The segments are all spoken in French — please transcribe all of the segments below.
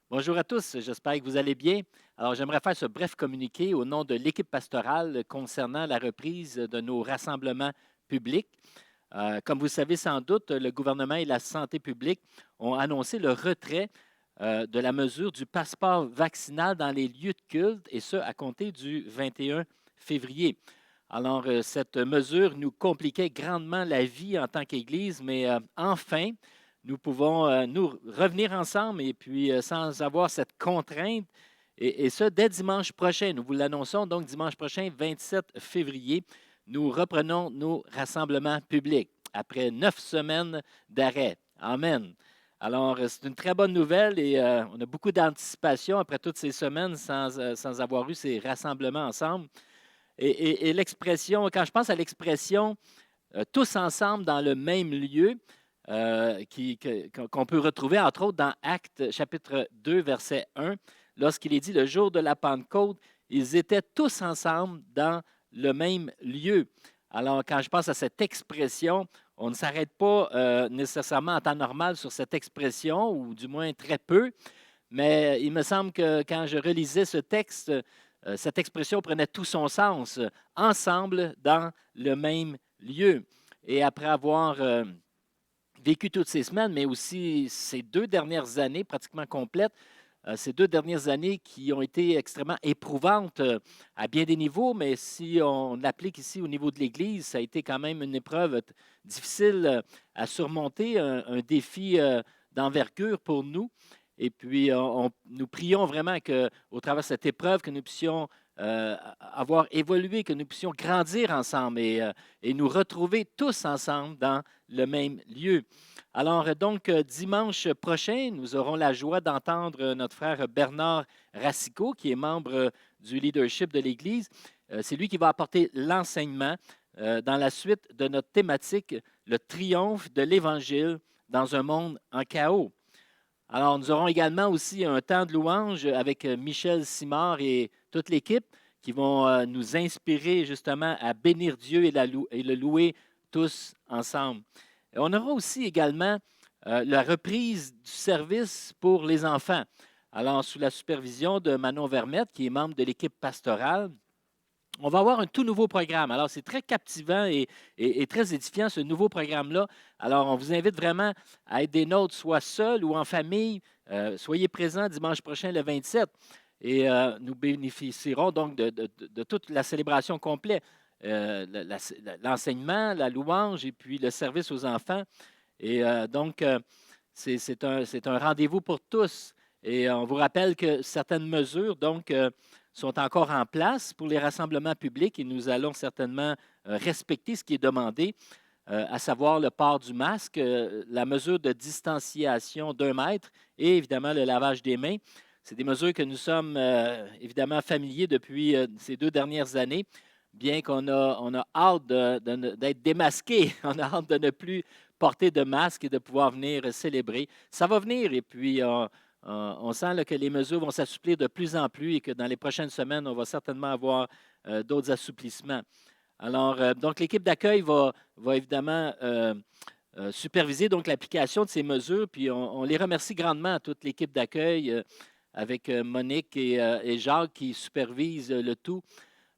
Bonjour à tous, j'espère que vous allez bien. Alors, j'aimerais faire ce bref communiqué au nom de l'équipe pastorale concernant la reprise de nos rassemblements publics. Comme vous le savez sans doute, le gouvernement et la santé publique ont annoncé le retrait de la mesure du passeport vaccinal dans les lieux de culte, et ce, à compter du 21 février. Alors, cette mesure nous compliquait grandement la vie en tant qu'Église, mais enfin, nous pouvons nous revenir ensemble et puis sans avoir cette contrainte, et ce, dès dimanche prochain. Nous vous l'annonçons, donc dimanche prochain, 27 février, nous reprenons nos rassemblements publics après 9 semaines d'arrêt. Amen. Alors, c'est une très bonne nouvelle et on a beaucoup d'anticipation après toutes ces semaines sans avoir eu ces rassemblements ensemble. Et l'expression, quand je pense à l'expression tous ensemble dans le même lieu, qu'on peut retrouver entre autres dans Actes chapitre 2, verset 1, lorsqu'il est dit le jour de la Pentecôte, ils étaient tous ensemble dans le même lieu. Alors, quand je pense à cette expression, on ne s'arrête pas nécessairement en temps normal sur cette expression, ou du moins très peu, mais il me semble que quand je relisais ce texte, cette expression prenait tout son sens, ensemble dans le même lieu. Et après avoir vécu toutes ces semaines, mais aussi ces 2 dernières années pratiquement complètes, ces 2 dernières années qui ont été extrêmement éprouvantes à bien des niveaux, mais si on l'applique ici au niveau de l'Église, ça a été quand même une épreuve difficile à surmonter, un défi d'envergure pour nous. Et puis, nous prions vraiment qu'au travers de cette épreuve, que nous puissions avoir évolué, que nous puissions grandir ensemble et nous retrouver tous ensemble dans le même lieu. Alors, donc, dimanche prochain, nous aurons la joie d'entendre notre frère Bernard Racicot, qui est membre du leadership de l'Église. C'est lui qui va apporter l'enseignement dans la suite de notre thématique, le triomphe de l'Évangile dans un monde en chaos. Alors, nous aurons également aussi un temps de louange avec Michel Simard et toute l'équipe qui vont nous inspirer justement à bénir Dieu et le louer tous ensemble. Et on aura aussi également la reprise du service pour les enfants. Alors, sous la supervision de Manon Vermette, qui est membre de l'équipe pastorale, on va avoir un tout nouveau programme. Alors, c'est très captivant et très édifiant, ce nouveau programme-là. Alors, on vous invite vraiment à être des nôtres, soit seul ou en famille. Soyez présents dimanche prochain, le 27. Et nous bénéficierons donc de toute la célébration complète, l'enseignement, la louange et puis le service aux enfants. Et donc, c'est un rendez-vous pour tous. Et on vous rappelle que certaines mesures, donc, sont encore en place pour les rassemblements publics et nous allons certainement respecter ce qui est demandé, à savoir le port du masque, la mesure de distanciation d'1 mètre et évidemment le lavage des mains. C'est des mesures que nous sommes évidemment familiers depuis ces 2 dernières années, bien qu'on a hâte d'être démasqués, on a hâte de ne plus porter de masque et de pouvoir venir célébrer. Ça va venir et puis on sent là, que les mesures vont s'assouplir de plus en plus et que dans les prochaines semaines, on va certainement avoir d'autres assouplissements. Alors, donc, l'équipe d'accueil va évidemment superviser donc l'application de ces mesures, puis on les remercie grandement à toute l'équipe d'accueil avec Monique et Jacques qui supervisent le tout,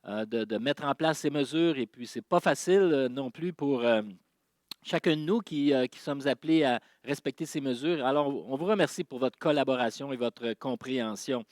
de mettre en place ces mesures. Et puis, c'est pas facile non plus pour chacun de nous qui sommes appelés à respecter ces mesures. Alors, on vous remercie pour votre collaboration et votre compréhension.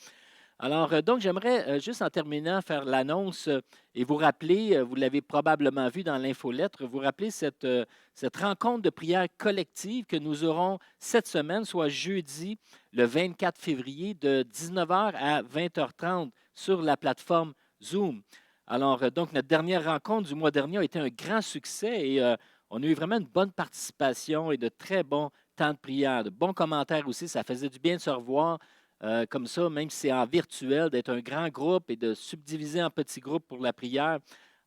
Alors, donc, j'aimerais juste en terminant faire l'annonce et vous rappeler, vous l'avez probablement vu dans l'infolettre, vous rappeler cette rencontre de prière collective que nous aurons cette semaine, soit jeudi, le 24 février, de 19h à 20h30 sur la plateforme Zoom. Alors, donc, notre dernière rencontre du mois dernier a été un grand succès et on a eu vraiment une bonne participation et de très bons temps de prière, de bons commentaires aussi. Ça faisait du bien de se revoir comme ça, même si c'est en virtuel, d'être un grand groupe et de subdiviser en petits groupes pour la prière.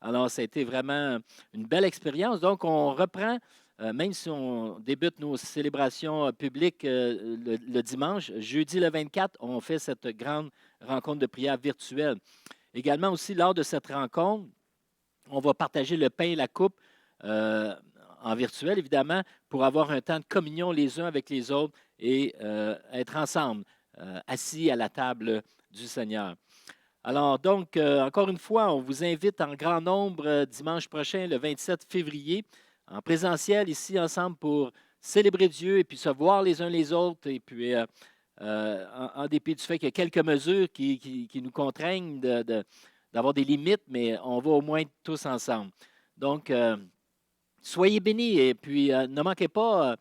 Alors, ça a été vraiment une belle expérience. Donc, on reprend, même si on débute nos célébrations publiques le dimanche, jeudi le 24, on fait cette grande rencontre de prière virtuelle. Également aussi, lors de cette rencontre, on va partager le pain et la coupe en virtuel, évidemment, pour avoir un temps de communion les uns avec les autres et être ensemble. assis à la table du Seigneur. Alors, donc, encore une fois, on vous invite en grand nombre dimanche prochain, le 27 février, en présentiel, ici ensemble pour célébrer Dieu et puis se voir les uns les autres. Et puis, en dépit du fait qu'il y a quelques mesures qui nous contraignent d'avoir des limites, mais on va au moins tous ensemble. Donc, soyez bénis et puis ne manquez pas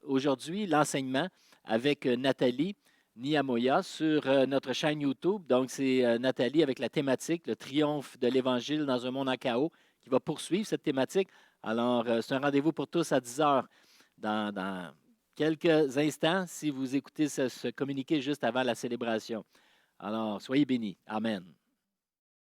aujourd'hui l'enseignement avec Nathalie Niamoya sur notre chaîne YouTube. Donc, c'est Nathalie avec la thématique Le triomphe de l'Évangile dans un monde en chaos qui va poursuivre cette thématique. Alors, c'est un rendez-vous pour tous à 10 heures dans quelques instants si vous écoutez ce communiqué juste avant la célébration. Alors, soyez bénis. Amen.